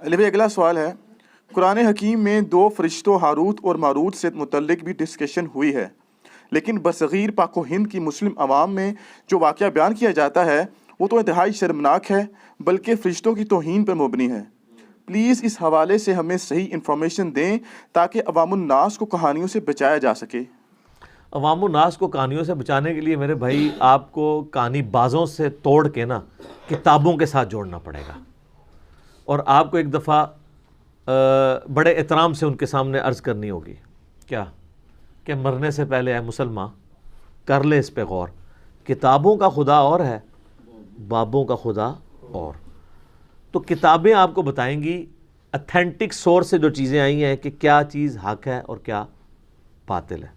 بھائی اگلا سوال ہے، قرآن حکیم میں 2 فرشتوں ہاروت اور ماروت سے متعلق بھی ڈسکشن ہوئی ہے، لیکن برصغیر پاک و ہند کی مسلم عوام میں جو واقعہ بیان کیا جاتا ہے وہ تو انتہائی شرمناک ہے، بلکہ فرشتوں کی توہین پر مبنی ہے۔ پلیز اس حوالے سے ہمیں صحیح انفارمیشن دیں تاکہ عوام الناس کو کہانیوں سے بچایا جا سکے۔ عوام الناس کو کہانیوں سے بچانے کے لیے میرے بھائی آپ کو کہانی بازوں سے توڑ کے نا کتابوں کے ساتھ جوڑنا پڑے گا، اور آپ کو ایک دفعہ بڑے احترام سے ان کے سامنے عرض کرنی ہوگی کیا کہ مرنے سے پہلے اے مسلمان کر لے اس پہ غور، کتابوں کا خدا اور ہے، بابوں کا خدا اور۔ تو کتابیں آپ کو بتائیں گی اتھینٹک سورس سے جو چیزیں آئی ہیں کہ کیا چیز حق ہے اور کیا باطل ہے۔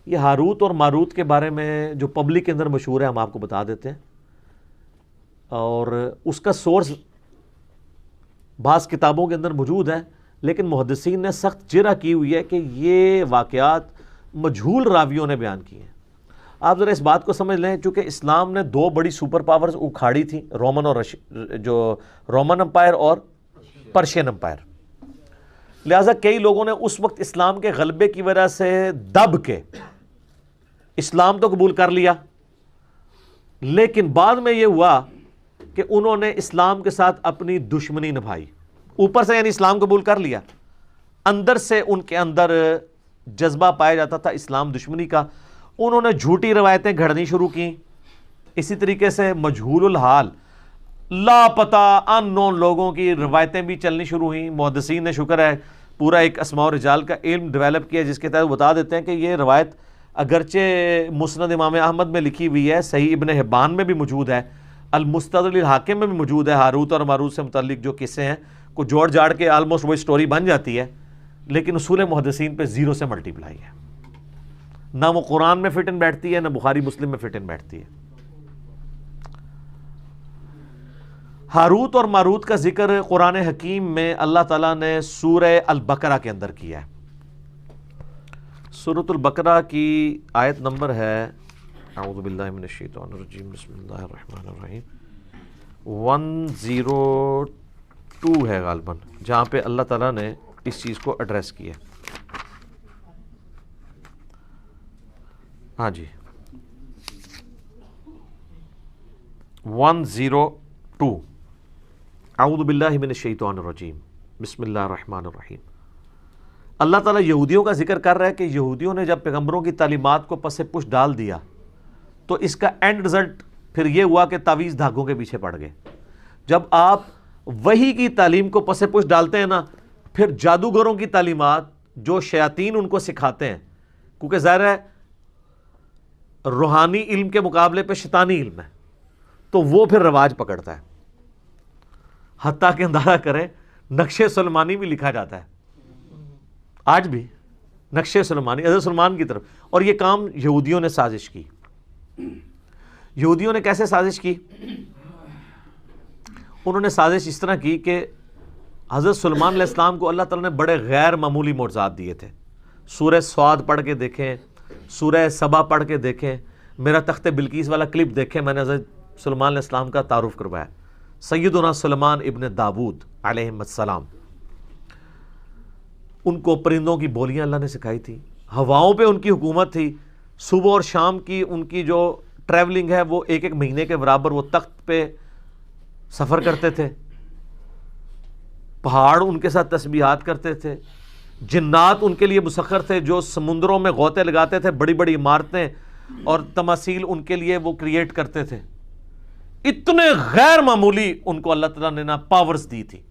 یہ ہاروت اور ماروت کے بارے میں جو پبلک کے اندر مشہور ہے ہم آپ کو بتا دیتے ہیں، اور اس کا سورس بعض کتابوں کے اندر موجود ہے، لیکن محدثین نے سخت جرح کی ہوئی ہے کہ یہ واقعات مجہول راویوں نے بیان کیے ہیں۔ آپ ذرا اس بات کو سمجھ لیں، چونکہ اسلام نے 2 بڑی سپر پاورز اکھاڑی تھیں، رومن امپائر اور پرشین امپائر، لہٰذا کئی لوگوں نے اس وقت اسلام کے غلبے کی وجہ سے دب کے اسلام تو قبول کر لیا، لیکن بعد میں یہ ہوا کہ انہوں نے اسلام کے ساتھ اپنی دشمنی نبھائی۔ اوپر سے یعنی اسلام قبول کر لیا، اندر سے ان کے اندر جذبہ پایا جاتا تھا اسلام دشمنی کا، انہوں نے جھوٹی روایتیں گھڑنی شروع کی۔ اسی طریقے سے مجہول الحال لاپتہ ان نون لوگوں کی روایتیں بھی چلنی شروع ہوئیں۔ محدثین نے شکر ہے پورا ایک اسماء و رجال کا علم ڈیولپ کیا، جس کے تحت بتا دیتے ہیں کہ یہ روایت اگرچہ مسند امام احمد میں لکھی ہوئی ہے، صحیح ابن حبان میں بھی موجود ہے، المستدرک للحاکم میں بھی موجود ہے، ہاروت اور ماروت سے متعلق جو قصے ہیں کو جوڑ جاڑ کے آلموسٹ وہی سٹوری بن جاتی ہے، لیکن اصول محدثین پہ 0 سے ملٹیپلائی ہے، نہ وہ قرآن میں فٹ ان بیٹھتی ہے، نہ بخاری مسلم میں فٹ ان بیٹھتی ہے۔ ہاروت اور ماروت کا ذکر قرآن حکیم میں اللہ تعالیٰ نے سورہ البقرہ کے اندر کیا ہے۔ سورۃ البقرہ کی آیت نمبر ہے، اعوذ باللہ من الشیطان الرجیم، بسم اللہ الرحمن الرحیم، 102 ہے غالباً، جہاں پہ اللہ تعالیٰ نے اس چیز کو ایڈریس کیا۔ ہاں جی 102، اعوذ باللہ من الشیطان الرجیم، بسم اللہ الرحمن الرحیم۔ اللہ تعالیٰ یہودیوں کا ذکر کر رہا ہے کہ یہودیوں نے جب پیغمبروں کی تعلیمات کو پس پش ڈال دیا تو اس کا اینڈ رزلٹ پھر یہ ہوا کہ تعویذ دھاگوں کے پیچھے پڑ گئے۔ جب آپ وحی کی تعلیم کو پس پش ڈالتے ہیں نا، پھر جادوگروں کی تعلیمات جو شیاطین ان کو سکھاتے ہیں، کیونکہ ظاہر ہے روحانی علم کے مقابلے پہ شیطانی علم ہے، تو وہ پھر رواج پکڑتا ہے، حتیٰ کہ اندازہ کریں نقش سلمانی بھی لکھا جاتا ہے آج بھی، نقش سلمانی حضرت سلمان کی طرف، اور یہ کام یہودیوں نے سازش کی۔ یہودیوں نے کیسے سازش کی؟ انہوں نے سازش اس طرح کی کہ حضرت سلیمان علیہ السلام کو اللہ تعالیٰ نے بڑے غیر معمولی معجزات دیے تھے۔ سورہ سعد پڑھ کے دیکھیں، سورہ سبا پڑھ کے دیکھیں، میرا تخت بلقیس والا کلپ دیکھیں، میں نے حضرت سلیمان علیہ السلام کا تعارف کروایا، سیدنا سلیمان ابن داود علیہ السلام۔ ان کو پرندوں کی بولیاں اللہ نے سکھائی تھی، ہواؤں پہ ان کی حکومت تھی، صبح اور شام کی ان کی جو ٹریولنگ ہے وہ 1 مہینے کے برابر وہ تخت پہ سفر کرتے تھے، پہاڑ ان کے ساتھ تسبیحات کرتے تھے، جنات ان کے لیے مسخر تھے جو سمندروں میں غوطے لگاتے تھے، بڑی بڑی عمارتیں اور تماثیل ان کے لیے وہ کریٹ کرتے تھے۔ اتنے غیر معمولی ان کو اللہ تعالیٰ نے نا پاورز دی تھی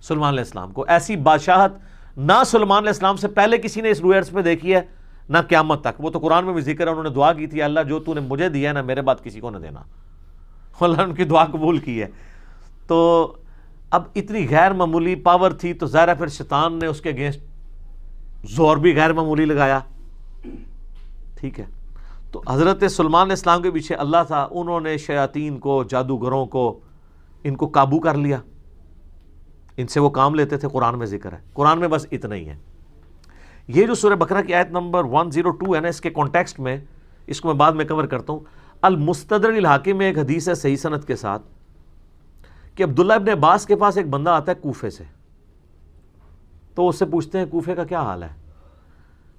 سلیمان علیہ السلام کو۔ ایسی بادشاہت نہ سلیمان علیہ السلام سے پہلے کسی نے اس روئے ارض پہ دیکھی ہے، نہ قیامت تک۔ وہ تو قرآن میں بھی ذکر ہے، انہوں نے دعا کی تھی، اللہ جو تو نے مجھے دیا ہے نا میرے بعد کسی کو نہ دینا، اللہ نے ان کی دعا قبول کی ہے۔ تو اب اتنی غیر معمولی پاور تھی تو ظاہر ہے پھر شیطان نے اس کے اگینسٹ زور بھی غیر معمولی لگایا، ٹھیک ہے۔ تو حضرت سلیمان علیہ السلام کے پیچھے اللہ تھا، انہوں نے شیاطین کو، جادوگروں کو، ان کو قابو کر لیا، ان سے وہ کام لیتے تھے، قرآن میں ذکر ہے۔ قرآن میں بس اتنا ہی ہے۔ یہ جو سورہ بقرہ کی آیت نمبر 102 ہے نا، اس کے کانٹیکسٹ میں اس کو میں بعد میں کور کرتا ہوں۔ المستدرک للحاکم میں ایک حدیث ہے صحیح سند کے ساتھ کہ عبداللہ ابن عباس کے پاس ایک بندہ آتا ہے کوفے سے، تو اس سے پوچھتے ہیں کوفے کا کیا حال ہے؟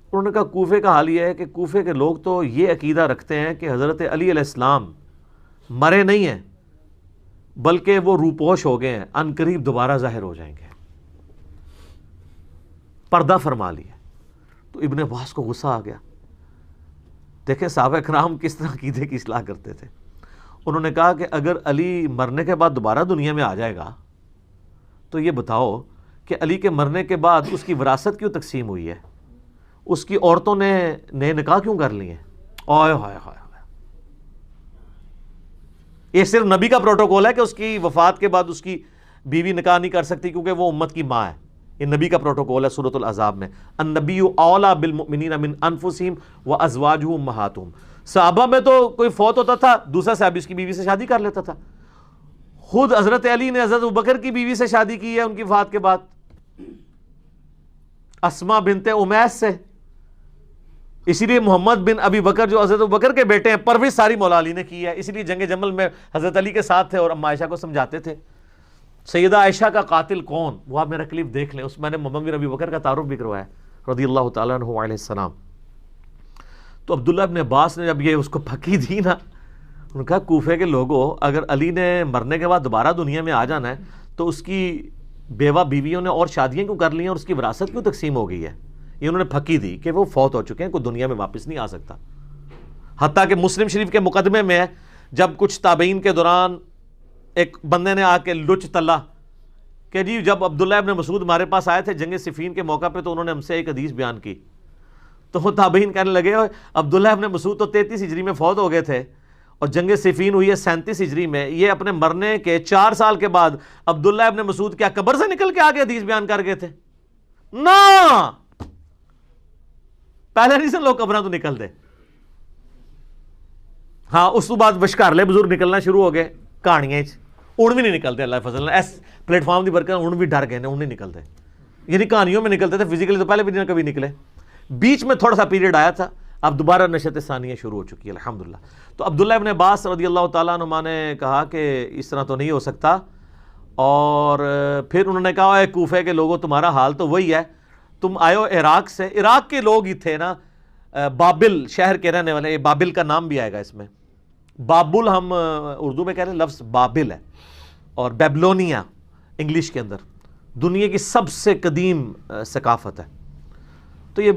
انہوں نے کہا کوفے کا حال یہ ہے کہ کوفے کے لوگ تو یہ عقیدہ رکھتے ہیں کہ حضرت علی علیہ السلام مرے نہیں ہیں بلکہ وہ روپوش ہو گئے ہیں، ان قریب دوبارہ ظاہر ہو جائیں گے، پردہ فرما لیا۔ تو ابن عباس کو غصہ آ گیا۔ دیکھیں صحابہ کرام کس طرح عقیدے کی اصلاح کرتے تھے۔ انہوں نے کہا کہ اگر علی مرنے کے بعد دوبارہ دنیا میں آ جائے گا تو یہ بتاؤ کہ علی کے مرنے کے بعد اس کی وراثت کیوں تقسیم ہوئی ہے، اس کی عورتوں نے نئے نکاح کیوں کر لیے ہیں؟ آئے ہائے ہائے، یہ صرف نبی کا پروٹوکول ہے کہ اس کی وفات کے بعد اس کی بیوی نکاح نہیں کر سکتی کیونکہ وہ امت کی ماں ہے، یہ نبی کا پروٹوکول ہے سورۃ الاحزاب میں، النبی اولیٰ بالمؤمنین من انفسہم وازواجہ امہاتہم۔ صحابہ میں تو کوئی فوت ہوتا تھا دوسرا صحابی اس کی بیوی سے شادی کر لیتا تھا، خود حضرت علی نے حضرت ابوبکر کی بیوی سے شادی کی ہے ان کی وفات کے بعد، اسما بنت امیس سے۔ اسی لیے محمد بن ابی بکر جو حضرت ابوبکر کے بیٹے ہیں پرورش ساری مولا علی نے کی ہے، اسی لیے جنگ جمل میں حضرت علی کے ساتھ تھے اور اما عائشہ کو سمجھاتے تھے۔ سیدہ عائشہ کا قاتل کون، وہ آپ میرا کلپ دیکھ لیں، اس میں نے محمد بن ابی بکر کا تعارف بھی کروایا رضی اللہ تعالیٰ عنہ علیہ السلام۔ تو عبداللہ ابن عباس نے جب یہ اس کو پھکی دی نا، انہوں نے کہا کوفے کے لوگوں اگر علی نے مرنے کے بعد دوبارہ دنیا میں آ جانا ہے تو اس کی بیوہ بیویوں نے اور شادیاں کیوں کر لی ہیں اور اس کی وراثت کیوں تقسیم ہو گئی ہے؟ یہ انہوں نے پھکی دی کہ وہ فوت ہو چکے ہیں، کوئی دنیا میں واپس نہیں آ سکتا۔ حتیٰ کہ مسلم شریف کے مقدمے میں ہے جب کچھ تابعین کے دوران ایک بندے نے آ کے لچ تلا کہ جی جب عبداللہ ابن مسعود ہمارے پاس آئے تھے جنگ صفین کے موقع پہ تو انہوں نے ہم سے ایک حدیث بیان کی، تو وہ تابعین کہنے لگے عبداللہ ابن مسعود تو 33 ہجری میں فوت ہو گئے تھے اور جنگ صفین ہوئی ہے 37 ہجری میں، یہ اپنے مرنے کے 4 سال کے بعد عبداللہ ابن مسعود کیا قبر سے نکل کے آگے حدیث بیان کر گئے تھے؟ نا پہلے نہیں سن لوگ قبریں تو نکل دے، ہاں اس تو بعد بشکارلے بزرگ نکلنا شروع ہو گئے کہانیاں، اُن بھی نہیں نکلتے، اللہ فضل اس پلیٹ فارم دی برکت اُن بھی ڈر گئے اُن نہیں نکلتے، یعنی کہانیوں میں نکلتے تھے، فزیکلی تو پہلے بھی نہیں کبھی نکلے، بیچ میں تھوڑا سا پیریڈ آیا تھا، اب دوبارہ نشت ثانیہ شروع ہو چکی ہے الحمدللہ۔ تو عبداللہ ابن عباس رضی اللہ تعالیٰ عنہ نے کہا کہ اس طرح تو نہیں ہو سکتا، اور پھر انہوں نے کہا اے کوفے کے لوگوں تمہارا حال تو وہی ہے، تم آئے ہو عراق سے، عراق کے لوگ ہی تھے نا، بابل شہر کے رہنے والے، بابل کا نام بھی آئے گا اس میں، بابل ہم اردو میں کہہ رہے ہیں، لفظ بابل ہے اور بیبلونیا انگلش کے اندر دنیا کی سب سے قدیم ثقافت ہے۔ تو یہ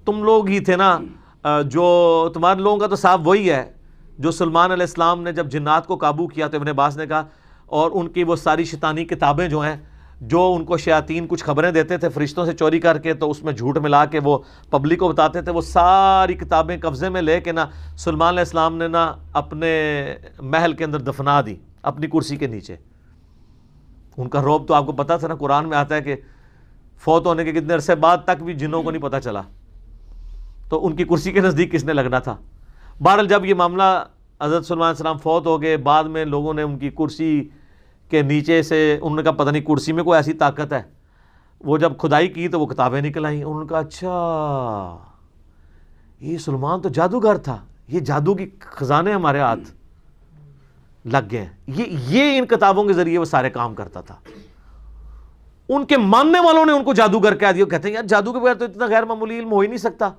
تم لوگ ہی تھے نا، جو تمہارے لوگوں کا تو صاحب وہی ہے جو سلمان علیہ السلام نے جب جنات کو قابو کیا تو ابن عباس نے کہا، اور ان کی وہ ساری شیطانی کتابیں جو ہیں جو ان کو شیاطین کچھ خبریں دیتے تھے فرشتوں سے چوری کر کے، تو اس میں جھوٹ ملا کے وہ پبلک کو بتاتے تھے، وہ ساری کتابیں قبضے میں لے کے نا سلمان علیہ السلام نے نا اپنے محل کے اندر دفنا دی اپنی کرسی کے نیچے۔ ان کا رعب تو آپ کو پتا تھا نا، قرآن میں آتا ہے کہ فوت ہونے کے کتنے عرصے بعد تک بھی جنوں کو نہیں پتا چلا تو ان کی کرسی کے نزدیک کس نے لگنا تھا۔ بہرحال جب یہ معاملہ حضرت سلمان علیہ السلام فوت ہو گئے، بعد میں لوگوں نے ان کی کرسی کے نیچے سے انہوں نے کہا پتہ نہیں کرسی میں کوئی ایسی طاقت ہے، وہ جب کھدائی کی تو وہ کتابیں نکل آئیں، انہوں نے کہا اچھا یہ سلمان تو جادوگر تھا، یہ جادو کی خزانے ہمارے ہاتھ لگ گئے ہیں، یہ ان کتابوں کے ذریعے وہ سارے کام کرتا تھا۔ ان کے ماننے والوں نے ان کو جادوگر کہہ دیا، کہتے ہیں یار جادو کے بغیر تو اتنا غیر معمولی علم ہو ہی نہیں سکتا،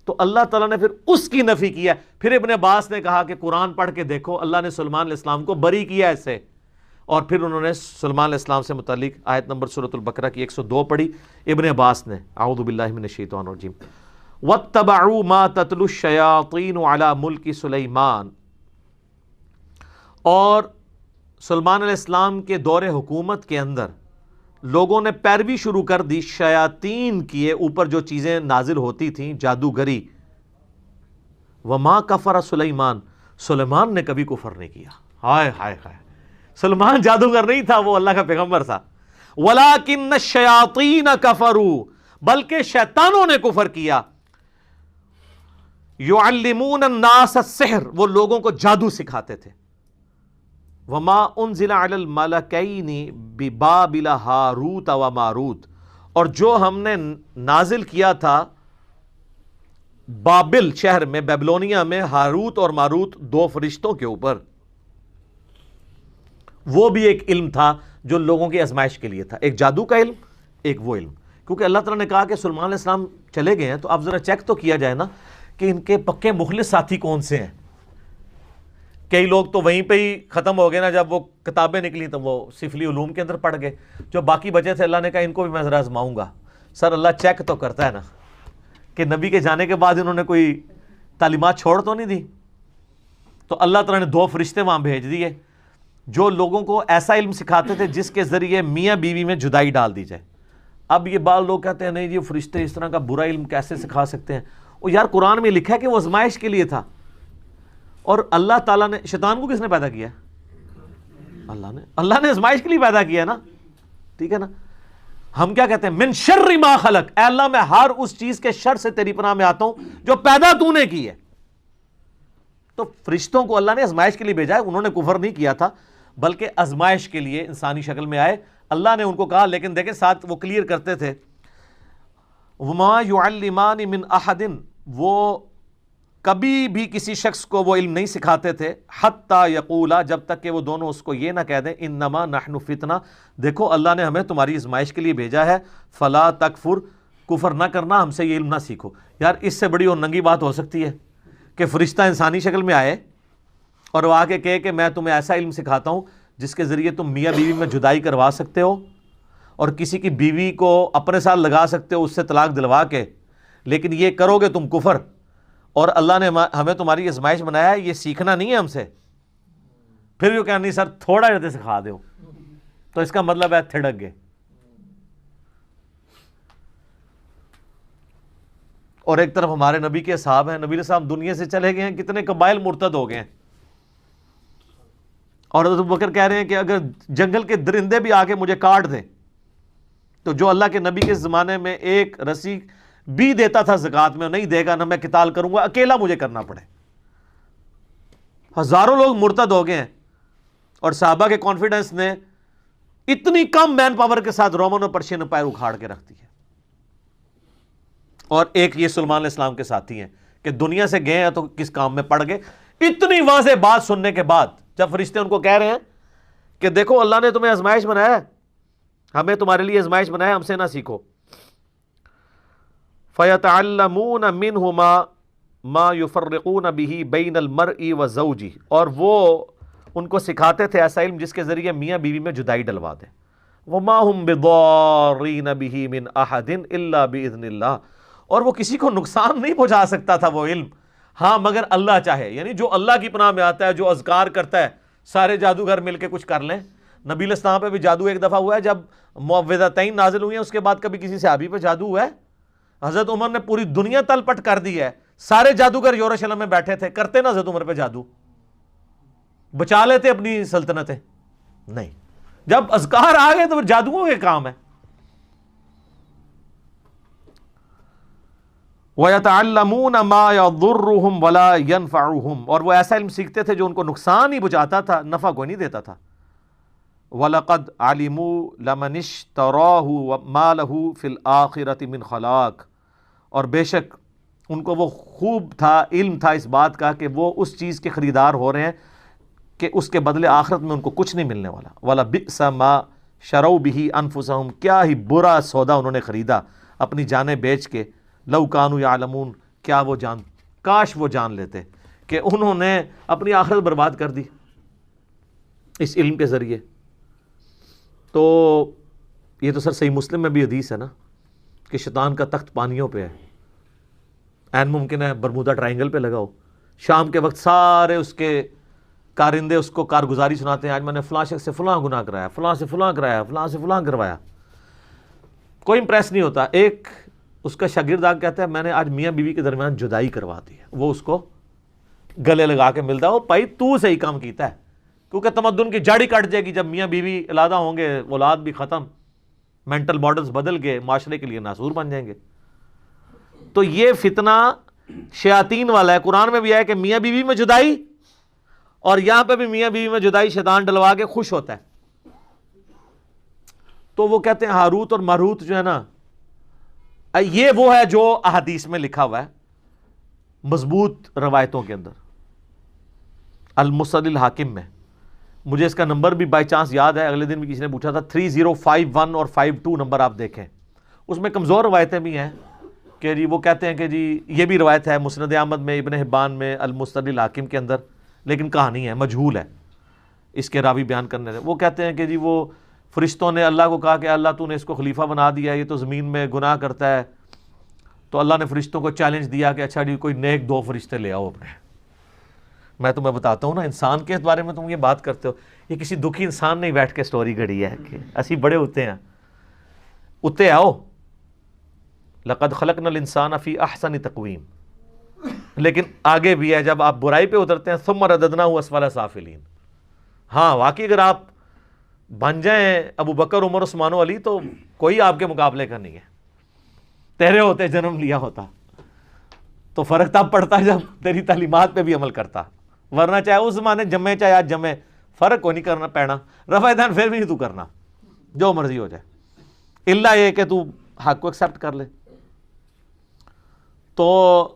تو اللہ تعالیٰ نے پھر اس کی نفی کیا۔ پھر ابن عباس نے کہا کہ قرآن پڑھ کے دیکھو، اللہ نے سلمان علیہ السلام کو بری کیا ایسے، اور پھر انہوں نے سلمان علیہ السلام سے متعلق آیت نمبر سورۃ البقرہ کی 102 پڑھی ابن عباس نے، اعوذ باللہ من الشیطان الرجیم، وَاتَّبَعُوا مَا تَتْلُو الشَّيَاطِينُ عَلَى مُلْكِ سُلَيْمَانَ، اور سلمان علیہ السلام کے دور حکومت کے اندر لوگوں نے پیروی شروع کر دی شیاطین کی اوپر جو چیزیں نازل ہوتی تھیں جادوگری۔ وَمَا كَفَرَ سُلَيْمَانَ، سلیمان نے کبھی کفر نہیں کیا، ہائے ہائے ہائے، سلمان جادوگر نہیں تھا، وہ اللہ کا پیغمبر تھا۔ وَلَٰكِنَّ الشَّيَاطِينَ كَفَرُوا، بلکہ شیطانوں نے کفر کیا۔ يُعَلِّمُونَ النَّاسَ السِّحْرَ، وہ لوگوں کو جادو سکھاتے تھے۔ وَمَا أُنزِلَ عَلَى الْمَلَكَيْنِ بِبَابِلَ ہاروت وَمَاروت، اور جو ہم نے نازل کیا تھا بابل شہر میں، بیبلونیا میں، ہاروت اور ماروت 2 فرشتوں کے اوپر۔ وہ بھی ایک علم تھا جو لوگوں کی آزمائش کے لیے تھا، ایک جادو کا علم، ایک وہ علم. کیونکہ اللہ تعالیٰ نے کہا کہ سلیمان علیہ السلام چلے گئے ہیں تو اب ذرا چیک تو کیا جائے نا کہ ان کے پکے مخلص ساتھی کون سے ہیں. کئی لوگ تو وہیں پہ ہی ختم ہو گئے نا، جب وہ کتابیں نکلی تو وہ سفلی علوم کے اندر پڑ گئے. جو باقی بچے تھے اللہ نے کہا ان کو بھی میں ذرا آزماؤں گا. سر اللہ چیک تو کرتا ہے نا کہ نبی کے جانے کے بعد انہوں نے کوئی تعلیمات چھوڑ تو نہیں دی. تو اللہ تعالیٰ نے 2 فرشتے وہاں بھیج دیے جو لوگوں کو ایسا علم سکھاتے تھے جس کے ذریعے میاں بیوی میں جدائی ڈال دی جائے. اب یہ بعض لوگ کہتے ہیں نہیں یہ فرشتے اس طرح کا برا علم کیسے سکھا سکتے ہیں. وہ یار قرآن میں لکھا ہے کہ وہ آزمائش کے لیے تھا. اور اللہ تعالیٰ نے، شیطان کو کس نے پیدا کیا؟ اللہ نے آزمائش کے لیے پیدا کیا ہے نا. ٹھیک ہے نا. ہم کیا کہتے ہیں؟ من شر ما خلق، اے اللہ میں ہر اس چیز کے شر سے تیری پناہ میں آتا ہوں جو پیدا تو نے کی ہے. تو فرشتوں کو اللہ نے آزمائش کے لیے بھیجا ہے. انہوں نے کفر نہیں کیا تھا بلکہ آزمائش کے لیے انسانی شکل میں آئے. اللہ نے ان کو کہا، لیکن دیکھیں ساتھ وہ کلیئر کرتے تھے وما يعلمان من احد، وہ کبھی بھی کسی شخص کو وہ علم نہیں سکھاتے تھے حتی یقولا، جب تک کہ وہ دونوں اس کو یہ نہ کہہ دیں انما نحن فتنہ، دیکھو اللہ نے ہمیں تمہاری آزمائش کے لیے بھیجا ہے، فلا تکفر، کفر نہ کرنا، ہم سے یہ علم نہ سیکھو. یار اس سے بڑی اور ننگی بات ہو سکتی ہے کہ فرشتہ انسانی شکل میں آئے اور وہ آ کے کہے کہ میں تمہیں ایسا علم سکھاتا ہوں جس کے ذریعے تم میاں بیوی میں جدائی کروا سکتے ہو اور کسی کی بیوی کو اپنے ساتھ لگا سکتے ہو اس سے طلاق دلوا کے، لیکن یہ کرو گے تم کفر، اور اللہ نے ہمیں تمہاری آزمائش بنایا ہے، یہ سیکھنا نہیں ہے ہم سے. پھر یہ کہنا نہیں سر تھوڑا جاتے سکھا دو، تو اس کا مطلب ہے تھڑک گئے. اور ایک طرف ہمارے نبی کے اصحاب ہیں، نبی علیہ السلام دنیا سے چلے گئے ہیں، کتنے قبائل مرتد ہو گئے ہیں. اور حضرت ابوبکر کہہ رہے ہیں کہ اگر جنگل کے درندے بھی آ کے مجھے کاٹ دیں تو جو اللہ کے نبی کے زمانے میں ایک رسی بھی دیتا تھا زکوٰۃ میں نہیں دے گا، نہ میں قتال کروں گا، اکیلا مجھے کرنا پڑے. ہزاروں لوگ مرتد ہو گئے ہیں اور صحابہ کے کانفیڈنس نے اتنی کم مین پاور کے ساتھ رومن اور پرشین امپائر اکھاڑ کے رکھ دی ہے. اور ایک یہ سلیمان علیہ السلام کے ساتھی ہیں کہ دنیا سے گئے ہیں تو کس کام میں پڑ گئے. اتنی واضح بات سننے کے بعد جب فرشتے ان کو کہہ رہے ہیں کہ دیکھو اللہ نے تمہیں آزمائش بنایا ہے، ہمیں تمہارے لیے آزمائش بنایا ہے، ہم سے نہ سیکھو. فَيَتَعَلَّمُونَ مِنْهُمَا مَا يُفَرِّقُونَ بِهِ بَيْنَ الْمَرْءِ وَزَوْجِهِ، اور وہ ان کو سکھاتے تھے ایسا علم جس کے ذریعے میاں بیوی میں جدائی ڈلوا دیں. وَمَا هُمْ بِضَارِّينَ بِهِ مِنْ أَحَدٍ إِلَّا بِإِذْنِ اللَّهِ، اور وہ کسی کو نقصان نہیں پہنچا سکتا تھا وہ علم، ہاں مگر اللہ چاہے. یعنی جو اللہ کی پناہ میں آتا ہے، جو اذکار کرتا ہے، سارے جادوگر مل کے کچھ کر لیں. نبی علیہ السلام پہ بھی جادو ایک دفعہ ہوا ہے جب معوذتین نازل ہوئی ہیں، اس کے بعد کبھی کسی صحابی پہ جادو ہوا ہے؟ حضرت عمر نے پوری دنیا تل پٹ کر دی ہے، سارے جادوگر یروشلم میں بیٹھے تھے، کرتے نا حضرت عمر پہ جادو، بچا لیتے اپنی سلطنتیں؟ نہیں. جب اذکار آ گئے تو پھر جادوؤں کے کام ہے. وَيَتَعَلَّمُونَ مَا يَضُرُّهُمْ وَلَا يَنْفَعُهُمْ، اور وہ ایسا علم سیکھتے تھے جو ان کو نقصان ہی پہنچاتا تھا، نفع کو نہیں دیتا تھا. وَلَقَدْ عَلِمُوا لَمَنِ اشْتَرَاهُ مَا لَهُ فِي الْآخِرَةِ مِنْ خَلَاقٍ، اور بے شک ان کو وہ خوب تھا، علم تھا اس بات کا کہ وہ اس چیز کے خریدار ہو رہے ہیں کہ اس کے بدلے آخرت میں ان کو کچھ نہیں ملنے والا. وَلَبِئْسَ مَا شَرَوْا بِهِ أَنفُسَهُمْ، کیا ہی برا سودا انہوں نے خریدا اپنی جانیں بیچ کے. لو کانوا یعلمون، کیا وہ کاش وہ جان لیتے کہ انہوں نے اپنی آخرت برباد کر دی اس علم کے ذریعے. تو یہ تو سر صحیح مسلم میں بھی حدیث ہے نا کہ شیطان کا تخت پانیوں پہ ہے، این ممکن ہے برمودا ٹرائنگل پہ لگا ہو. شام کے وقت سارے اس کے کارندے اس کو کارگزاری سناتے ہیں، آج میں نے فلاں شخص سے فلاں گناہ کرایا، فلاں سے فلاں کرایا، فلاں سے فلاں کروایا. کوئی امپریس نہیں ہوتا. ایک اس کا شاگرد آ کہتا ہے میں نے آج میاں بیوی کے درمیان جدائی کروا دی ہے. وہ اس کو گلے لگا کے ملتا ہے، وہ بھائی تو صحیح کام کیتا ہے، کیونکہ تمدن کی جڑ ہی کٹ جائے گی جب میاں بیوی علیحدہ ہوں گے، اولاد بھی ختم، مینٹل ماڈلز بدل گئے، معاشرے کے لیے ناسور بن جائیں گے. تو یہ فتنہ شیاطین والا ہے. قرآن میں بھی ہے کہ میاں بیوی میں جدائی، اور یہاں پہ بھی میاں بیوی میں جدائی شیطان ڈلوا کے خوش ہوتا ہے. تو وہ کہتے ہیں ہاروت اور ماروت جو ہے نا، یہ وہ ہے جو احادیث میں لکھا ہوا ہے مضبوط روایتوں کے اندر، المسند الحاکم میں مجھے اس کا نمبر بھی بائی چانس یاد ہے, اگلے دن بھی کسی نے پوچھا تھا, 3051 اور 52 نمبر آپ دیکھیں. اس میں کمزور روایتیں بھی ہیں کہ جی وہ کہتے ہیں کہ جی یہ بھی روایت ہے مسند احمد میں, ابن حبان میں, المستدرک الحاکم کے اندر, لیکن کہانی ہے, مجہول ہے اس کے راوی بیان کرنے سے. وہ کہتے ہیں کہ جی وہ فرشتوں نے اللہ کو کہا کہ اللہ تو نے اس کو خلیفہ بنا دیا, یہ تو زمین میں گناہ کرتا ہے. تو اللہ نے فرشتوں کو چیلنج دیا کہ اچھا جی کوئی نیک 2 فرشتے لے آؤ اپنے. میں تمہیں بتاتا ہوں نا, انسان کے بارے میں تم یہ بات کرتے ہو, یہ کسی دکھی انسان نے بیٹھ کے سٹوری گھڑی ہے کہ اسی بڑے ہوتے ہیں. اتے آؤ, لقد خلقنا الانسان فی احسن تقویم. لیکن آگے بھی ہے, جب آپ برائی پہ اترتے ہیں ثم رددناہ اسفل سافلین. ہاں واقعی اگر آپ بن جائیں ابو بکر, عمر, عثمان و علی تو کوئی آپ کے مقابلے کا نہیں ہے. تیرے ہوتے جنم لیا ہوتا تو فرق تب پڑتا جب تیری تعلیمات پہ بھی عمل کرتا, ورنہ چاہے اس زمانے جمے چاہے آج جمے, فرق کوئی نہیں کرنا پینا. رفع دین پھر بھی نہیں تو کرنا, جو مرضی ہو جائے, الا یہ کہ تو حق کو ایکسیپٹ کر لے. تو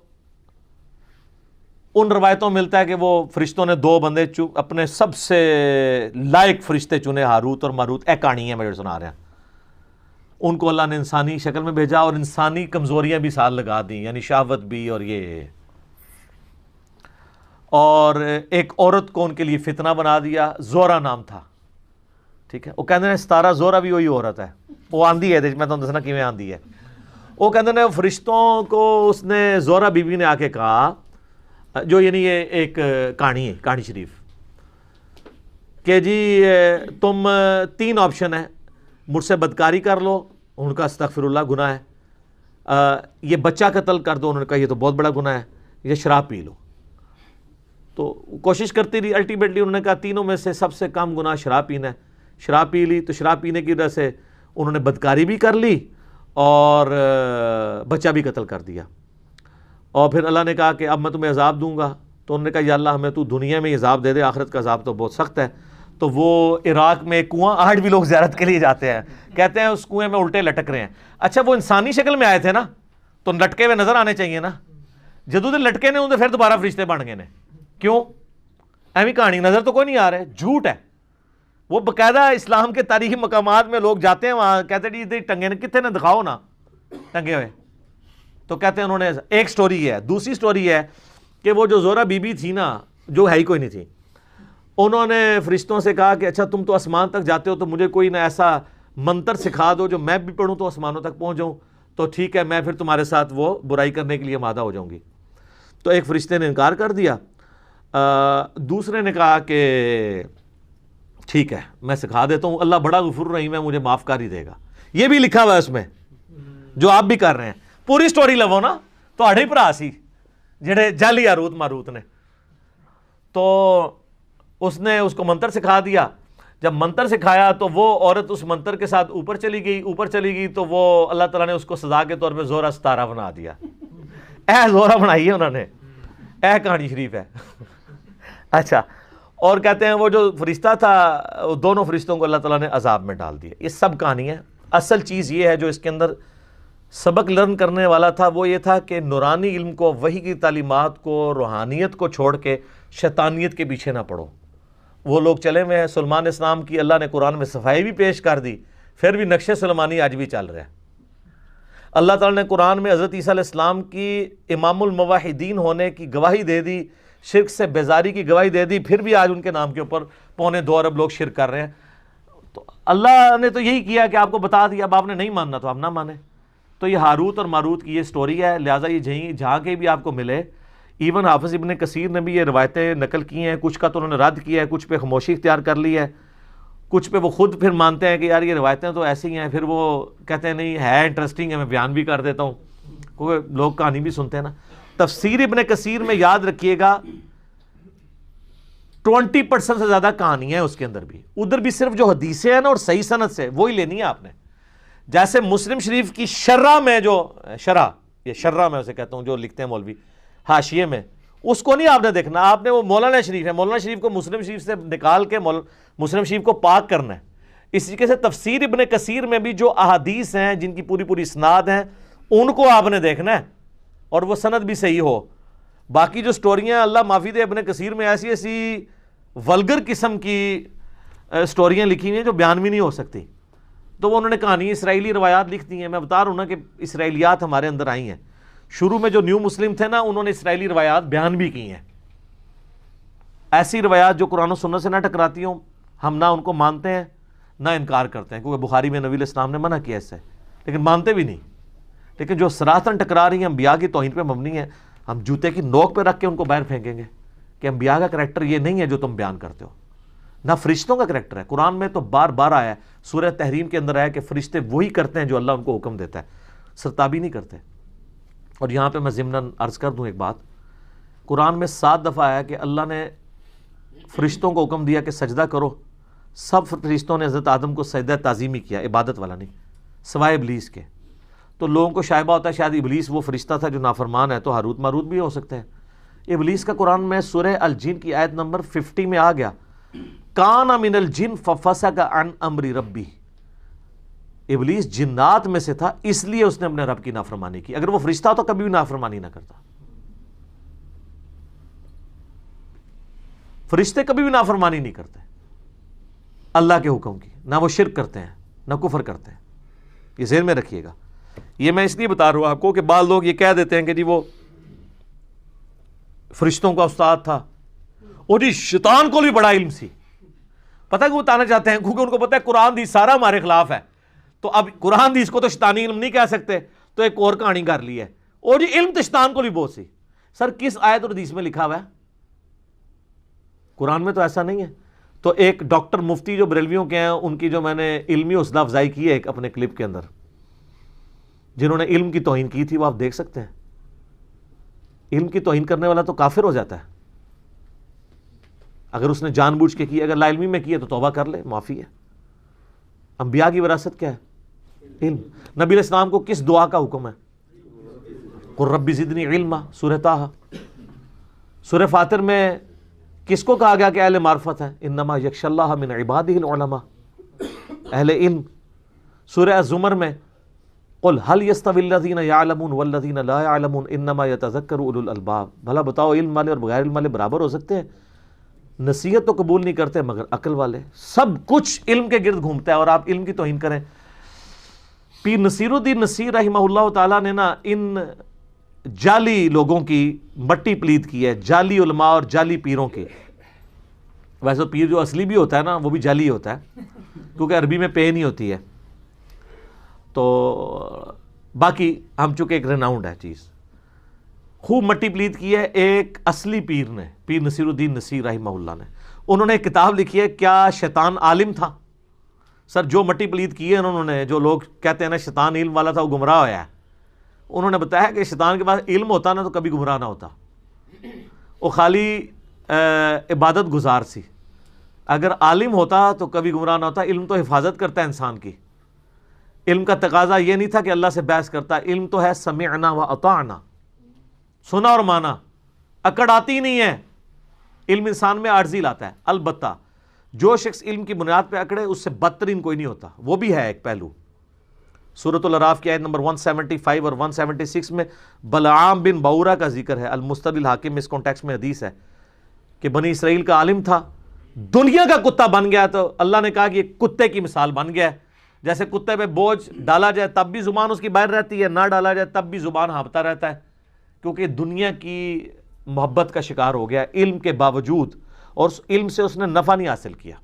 ان روایتوں ملتا ہے کہ وہ فرشتوں نے 2 بندے اپنے سب سے لائق فرشتے چنے, ہاروت اور ماروت. ایک کہانی ہے میں سنا رہا ہوں. ان کو اللہ نے انسانی شکل میں بھیجا اور انسانی کمزوریاں بھی ساتھ لگا دیں, یعنی شہوت بھی اور یہ. اور ایک عورت کو ان کے لیے فتنہ بنا دیا, زورا نام تھا. ٹھیک ہے, وہ کہتے ہیں 17 زورا بھی وہی عورت ہے, وہ آندھی ہے, میں تمہیں دسنا کیویں آندھی ہے. وہ کہتے ہیں فرشتوں کو اس نے زورا بی بی نے آ کے کہا, جو یعنی یہ ایک کہانی ہے, کہانی شریف, کہ جی تم 3 آپشن ہیں, مجھ سے بدکاری کر لو, ان کا استغفر اللہ گناہ ہے, یہ بچہ قتل کر دو, انہوں نے کہا یہ تو بہت بڑا گناہ ہے, یہ شراب پی لو. تو کوشش کرتی رہی, الٹیمیٹلی انہوں نے کہا تینوں میں سے سب سے کم گناہ شراب پینا ہے. شراب پی لی, تو شراب پینے کی وجہ سے انہوں نے بدکاری بھی کر لی اور بچہ بھی قتل کر دیا. اور پھر اللہ نے کہا کہ اب میں تمہیں عذاب دوں گا. تو انہوں نے کہا یا اللہ ہمیں تو دنیا میں عذاب دے دے, آخرت کا عذاب تو بہت سخت ہے. تو وہ عراق میں ایک کنواں, آج بھی لوگ زیارت کے لیے جاتے ہیں, کہتے ہیں اس کنویں میں الٹے لٹک رہے ہیں. اچھا وہ انسانی شکل میں آئے تھے نا, تو لٹکے ہوئے نظر آنے چاہیے نا. جدو دے لٹکے نے انہیں پھر دوبارہ فرشتے بن گئے نے. کیوں؟ ایویں کہانی, نظر تو کوئی نہیں آ رہے, جھوٹ ہے. وہ باقاعدہ اسلام کے تاریخی مقامات میں لوگ جاتے ہیں, وہاں کہتے ہیں جی ٹنگے نے کتنے نے دکھاؤ نا ٹنگے ہوئے. تو کہتے ہیں انہوں نے, ایک سٹوری ہے. دوسری سٹوری ہے کہ وہ جو زورا بی بی تھی نا, جو ہے ہی کوئی نہیں تھی, انہوں نے فرشتوں سے کہا کہ اچھا تم تو آسمان تک جاتے ہو, تو مجھے کوئی نہ ایسا منتر سکھا دو جو میں بھی پڑھوں تو آسمانوں تک پہنچ جاؤں, تو ٹھیک ہے میں پھر تمہارے ساتھ وہ برائی کرنے کے لیے آمادہ ہو جاؤں گی. تو ایک فرشتے نے انکار کر دیا, دوسرے نے کہا کہ ٹھیک ہے میں سکھا دیتا ہوں, اللہ بڑا غفور رحیم ہے, مجھے معاف کر ہی دے گا. یہ بھی لکھا ہوا ہے اس میں جو آپ بھی کر رہے ہیں. پوری سٹوری لو نا, تو اڑے بھرا سی جڑے جعلی ہاروت ماروت نے. تو اس نے اس کو منتر سکھا دیا. جب منتر سکھایا تو وہ عورت اس منتر کے ساتھ اوپر چلی گئی, تو وہ اللہ تعالیٰ نے اس کو سزا کے طور پہ زورا 17 بنا دیا. زورا بنائی ہے انہوں نے, کہانی شریف ہے. اچھا, اور کہتے ہیں وہ جو فرشتہ تھا, دونوں فرشتوں کو اللہ تعالیٰ نے عذاب میں ڈال دیا. یہ سب کہانی ہے. اصل چیز یہ ہے جو اس کے اندر سبق لرن کرنے والا تھا, وہ یہ تھا کہ نورانی علم کو, وحی کی تعلیمات کو, روحانیت کو چھوڑ کے شیطانیت کے پیچھے نہ پڑو. وہ لوگ چلے ہوئے ہیں. سلیمان اسلام کی اللہ نے قرآن میں صفائی بھی پیش کر دی, پھر بھی نقش سلیمانی آج بھی چل رہا ہے. اللہ تعالیٰ نے قرآن میں حضرت عیسیٰ علیہ السلام کی امام الموحدین ہونے کی گواہی دے دی, شرک سے بیزاری کی گواہی دے دی, پھر بھی آج ان کے نام کے اوپر 2.25 ارب لوگ شرک کر رہے ہیں. تو اللہ نے تو یہی کیا کہ آپ کو بتا دیا, اب آپ نے نہیں ماننا تو آپ نہ مانیں. تو یہ ہاروت اور ماروت کی یہ سٹوری ہے, لہٰذا یہ جہاں کے بھی آپ کو ملے. ایون حافظ ابن کثیر نے بھی یہ روایتیں نقل کی ہیں, کچھ کا تو انہوں نے رد کیا ہے, کچھ پہ خاموشی اختیار کر لی ہے, کچھ پہ وہ خود پھر مانتے ہیں کہ یار یہ روایتیں تو ایسی ہیں, پھر وہ کہتے ہیں نہیں ہے انٹرسٹنگ ہے, میں بیان بھی کر دیتا ہوں. کیونکہ لوگ کہانی بھی سنتے ہیں نا. تفسیر ابن کثیر میں یاد رکھیے گا 20% سے زیادہ کہانی ہے اس کے اندر بھی. ادھر بھی صرف جو حدیثیں ہیں نا اور صحیح سند سے وہی لینی ہے آپ نے. جیسے مسلم شریف کی شرح میں جو شرح میں اسے کہتا ہوں, جو لکھتے ہیں مولوی حاشیے میں, اس کو نہیں آپ نے دیکھنا. آپ نے وہ مولانا شریف ہے, مولانا شریف کو مسلم شریف سے نکال کے مسلم شریف کو پاک کرنا ہے. اس طریقے سے تفسیر ابن کثیر میں بھی جو احادیث ہیں جن کی پوری اسناد ہیں, ان کو آپ نے دیکھنا ہے, اور وہ سند بھی صحیح ہو. باقی جو سٹوریاں اللہ معافی دے ابن کثیر میں ایسی ولگر قسم کی اسٹوریاں لکھی ہوئی ہیں جو بیان بھی نہیں ہو سکتی، تو وہ انہوں نے کہانی اسرائیلی روایات لکھ دی ہیں. میں بتا رہا ہوں نا کہ اسرائیلیات ہمارے اندر آئی ہیں. شروع میں جو نیو مسلم تھے نا انہوں نے اسرائیلی روایات بیان بھی کی ہیں. ایسی روایات جو قرآن و سنت سے نہ ٹکراتی ہوں، ہم نہ ان کو مانتے ہیں نہ انکار کرتے ہیں، کیونکہ بخاری میں نبی علیہ السلام نے منع کیا اس سے، لیکن مانتے بھی نہیں. لیکن جو صراحتاً ٹکرا رہی ہیں انبیاء کی توہین پہ مبنی ہے، ہم جوتے کی نوک پہ رکھ کے ان کو باہر پھینکیں گے کہ انبیاء کا کریکٹر یہ نہیں ہے جو تم بیان کرتے ہو، نہ فرشتوں کا کریکٹر ہے. قرآن میں تو بار بار آیا ہے، سورہ تحریم کے اندر آیا کہ فرشتے وہی کرتے ہیں جو اللہ ان کو حکم دیتا ہے، سرتابی نہیں کرتے. اور یہاں پہ میں ضمناً عرض کر دوں ایک بات، قرآن میں 7 دفعہ آیا کہ اللہ نے فرشتوں کو حکم دیا کہ سجدہ کرو. سب فرشتوں نے حضرت آدم کو سجدہ تعظیمی کیا، عبادت والا نہیں، سوائے ابلیس کے. تو لوگوں کو شائبہ ہوتا ہے شاید ابلیس وہ فرشتہ تھا جو نافرمان ہے، تو ہاروت ماروت بھی ہو سکتے ہیں. ابلیس کا قرآن میں سورہ الجن کی آیت نمبر 50 میں آ گیا، کان من الجن ففسق عن امر ربی. ابلیس جنات میں سے تھا، اس لیے اس نے اپنے رب کی نافرمانی کی. اگر وہ فرشتہ تو کبھی بھی نافرمانی نہ کرتا. فرشتے کبھی بھی نافرمانی نہیں کرتے اللہ کے حکم کی، نہ وہ شرک کرتے ہیں نہ کفر کرتے ہیں. یہ ذہن میں رکھیے گا. یہ میں اس لیے بتا رہا ہوں آپ کو کہ بعض لوگ یہ کہہ دیتے ہیں کہ جی وہ فرشتوں کا استاد تھا، اور جی شیطان کو بھی بڑا علم سی. پتہ کہ وہ بتانا چاہتے ہیں کیونکہ ان کو پتہ ہے قرآن حدیث سارا ہمارے خلاف ہے، تو اب قرآن حدیث کو تو شیطانی علم نہیں کہہ سکتے، تو ایک اور کہانی کر لی ہے، اور جی علم تو شیطان کو بھی بہت سی. سر کس آیت اور حدیث میں لکھا ہوا ہے؟ قرآن میں تو ایسا نہیں ہے. تو ایک ڈاکٹر مفتی جو بریلویوں کے ہیں، ان کی جو میں نے علمی حوصلہ افزائی کی ہے ایک اپنے کلپ کے اندر، جنہوں نے علم کی توہین کی تھی، وہ آپ دیکھ سکتے ہیں. علم کی توہین کرنے والا تو کافر ہو جاتا ہے اگر اس نے جان بوجھ کے کی. اگر لا علمی میں کی ہے تو توبہ کر لے، معافی ہے. انبیاء کی وراثت کیا ہے؟ علم. نبی علیہ السلام کو کس دعا کا حکم ہے؟ قل رب زدنی علما، سورہ طٰہٰ. سورہ فاطر میں کس کو کہا گیا کہ اہل معرفت ہے؟ انما یخشی اللہ من عبادہ العلماء، اہل علم. سورہ الزمر میں قل هل يستوي الذين يعلمون والذين لا يعلمون انما يتذكر اولو الالباب. بھلا بتاؤ علم والے اور بغیر علم والے برابر ہو سکتے ہیں؟ نصیحت تو قبول نہیں کرتے مگر عقل والے. سب کچھ علم کے گرد گھومتا ہے اور آپ علم کی توہین کریں. پیر نصیر الدین نصیر رحمہ اللہ تعالیٰ نے نا ان جعلی لوگوں کی مٹی پلید کی ہے، جعلی علماء اور جعلی پیروں کے. ویسے پیر جو اصلی بھی ہوتا ہے نا وہ بھی جعلی ہوتا ہے، کیونکہ عربی میں پے نہیں ہوتی ہے. تو باقی ہم چونکہ ایک ریناؤنڈ ہے چیز، خوب مٹی پلید کی ہے ایک اصلی پیر نے، پیر نصیر الدین نصیر رحمہ اللہ نے. انہوں نے ایک کتاب لکھی ہے، کیا شیطان عالم تھا؟ سر جو مٹی پلید کی ہے انہوں نے، جو لوگ کہتے ہیں نا شیطان علم والا تھا وہ گمراہ ہوا ہے، انہوں نے بتایا کہ شیطان کے پاس علم ہوتا نا تو کبھی گمراہ نہ ہوتا، وہ خالی عبادت گزار سی. اگر عالم ہوتا تو کبھی گمراہ نہ ہوتا. علم تو حفاظت کرتا ہے انسان کی. علم کا تقاضا یہ نہیں تھا کہ اللہ سے بحث کرتا. علم تو ہے سمعنا و اطعنا، سنا اور مانا. اکڑ آتی نہیں ہے. علم انسان میں عاجزی لاتا ہے. البتہ جو شخص علم کی بنیاد پہ اکڑے اس سے بدترین کوئی نہیں ہوتا. وہ بھی ہے ایک پہلو. سورۃ الاعراف کی آیت نمبر 175 اور 176 میں بلعام بن بعورہ کا ذکر ہے. المستدرک الحاکم میں اس کانٹیکس میں حدیث ہے کہ بنی اسرائیل کا عالم تھا، دنیا کا کتا بن گیا، تو اللہ نے کہا کہ یہ کتے کی مثال بن گیا ہے. جیسے کتے پہ بوجھ ڈالا جائے تب بھی زبان اس کی باہر رہتی ہے، نہ ڈالا جائے تب بھی زبان ہانپتا رہتا ہے، کیونکہ دنیا کی محبت کا شکار ہو گیا علم کے باوجود، اور اس علم سے اس نے نفع نہیں حاصل کیا.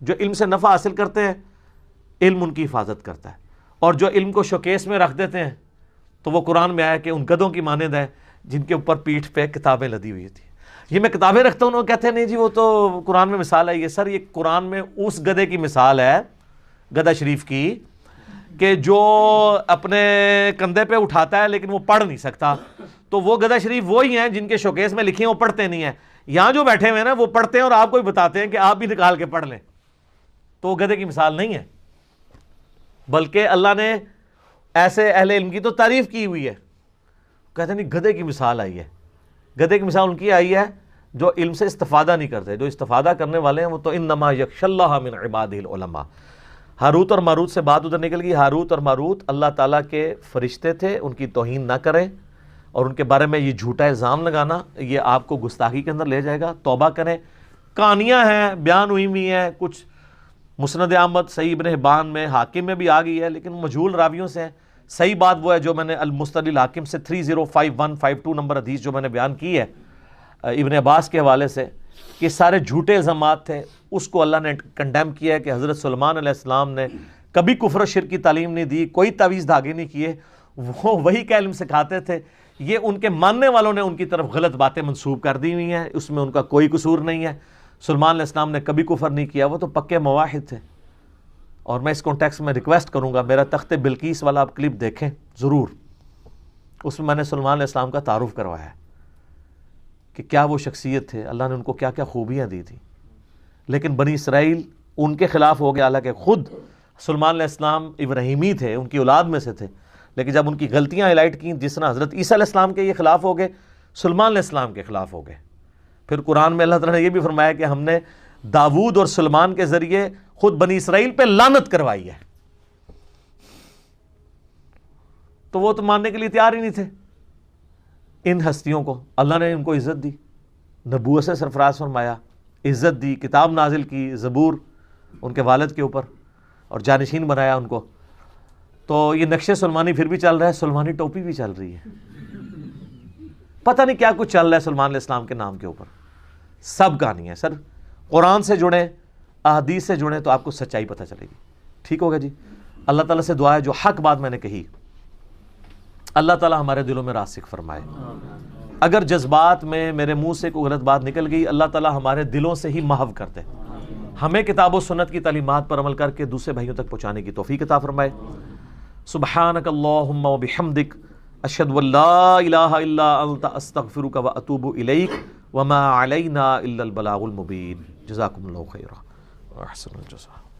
جو علم سے نفع حاصل کرتے ہیں علم ان کی حفاظت کرتا ہے، اور جو علم کو شوکیس میں رکھ دیتے ہیں تو وہ قرآن میں آیا کہ ان گدھوں کی مانند ہے جن کے اوپر پیٹھ پہ کتابیں لدی ہوئی تھی. یہ میں کتابیں رکھتا ہوں، وہ کہتے ہیں نہیں جی وہ تو قرآن میں مثال ہے. یہ سر یہ قرآن میں اس گدھے کی مثال ہے، گدھا شریف کی، کہ جو اپنے کندھے پہ اٹھاتا ہے لیکن وہ پڑھ نہیں سکتا. تو وہ گدھا شریف وہی ہیں جن کے شوکیس میں لکھے ہیں وہ پڑھتے نہیں ہیں. یہاں جو بیٹھے ہوئے ہیں نا وہ پڑھتے ہیں اور آپ کو بھی بتاتے ہیں کہ آپ بھی نکال کے پڑھ لیں. تو وہ گدھے کی مثال نہیں ہے، بلکہ اللہ نے ایسے اہل علم کی تو تعریف کی ہوئی ہے. کہتے ہیں نہیں گدھے کی مثال آئی ہے. گدھے کی مثال ان کی آئی ہے جو علم سے استفادہ نہیں کرتے. جو استفادہ کرنے والے ہیں وہ تو انما یخشی اللہ من عبادہ العلماء. ہاروت اور ماروت سے بات ادھر نکل گئی. ہاروت اور ماروت اللہ تعالیٰ کے فرشتے تھے، ان کی توہین نہ کریں، اور ان کے بارے میں یہ جھوٹا الزام لگانا یہ آپ کو گستاخی کے اندر لے جائے گا. توبہ کریں. کہانیاں ہیں، بیان ہوئی ہیں، کچھ مسند احمد، صحیح ابن حبان میں، حاکم میں بھی آ گئی ہے، لیکن مجہول راویوں سے ہے۔ صحیح بات وہ ہے جو میں نے المستدل الحاکم سے 305152 نمبر حدیث جو میں نے بیان کی ہے ابن عباس کے حوالے سے، کہ سارے جھوٹے الزامات تھے، اس کو اللہ نے کنڈیم کیا ہے کہ حضرت سلیمان علیہ السلام نے کبھی کفر و شرک کی تعلیم نہیں دی، کوئی تعویذ دھاگے نہیں کیے، وہ وہی کا علم سکھاتے تھے۔ یہ ان کے ماننے والوں نے ان کی طرف غلط باتیں منسوب کر دی ہوئی ہیں، اس میں ان کا کوئی قصور نہیں ہے۔ سلیمان علیہ السلام نے کبھی کفر نہیں کیا، وہ تو پکے مواحد تھے۔ اور میں اس کانٹیکس میں ریکویسٹ کروں گا، میرا تخت بلقیس والا آپ کلپ دیکھیں ضرور، اس میں نے سلیمان علیہ السلام کا تعارف کروایا ہے کہ کیا وہ شخصیت تھے، اللہ نے ان کو کیا کیا خوبیاں دی تھی۔ لیکن بنی اسرائیل ان کے خلاف ہو گیا، حالانکہ خود سلیمان علیہ السلام ابراہیمی تھے، ان کی اولاد میں سے تھے، لیکن جب ان کی غلطیاں ہائی لائٹ کیں، جس طرح حضرت عیسیٰ علیہ السلام کے یہ خلاف ہو گئے، سلیمان علیہ السلام کے خلاف ہو گئے۔ پھر قرآن میں اللہ تعالیٰ نے یہ بھی فرمایا کہ ہم نے داود اور سلیمان کے ذریعے خود بنی اسرائیل پہ لعنت کروائی ہے، تو وہ تو ماننے کے لیے تیار ہی نہیں تھے۔ ان ہستیوں کو اللہ نے ان کو عزت دی، نبوت سے سرفراز فرمایا، عزت دی، کتاب نازل کی، زبور ان کے والد کے اوپر، اور جانشین بنایا ان کو۔ تو یہ نقش سلمانی پھر بھی چل رہا ہے، سلمانی ٹوپی بھی چل رہی ہے، پتہ نہیں کیا کچھ چل رہا ہے سلیمان علیہ السلام کے نام کے اوپر۔ سب کہانی ہے سر، قرآن سے جڑیں، احادیث سے جڑیں تو آپ کو سچائی پتہ چلے گی۔ ٹھیک ہوگا جی؟ اللہ تعالیٰ سے دعا ہے جو حق بات میں نے کہی، اللہ تعالیٰ ہمارے دلوں میں راسخ فرمائے۔ اگر جذبات میں میرے منہ سے کوئی غلط بات نکل گئی، اللہ تعالیٰ ہمارے دلوں سے ہی محو کر دے، ہمیں کتاب و سنت کی تعلیمات پر عمل کر کے دوسرے بھائیوں تک پہنچانے کی توفیق عطا فرمائے۔ سبحانک اللہم و بحمدک، اشہد ان لا الہ الا انت، استغفرک و اتوب الیک، وما علینا الا البلاغ المبین۔ جزاکم اللہ خیرا، احسن الجزاء۔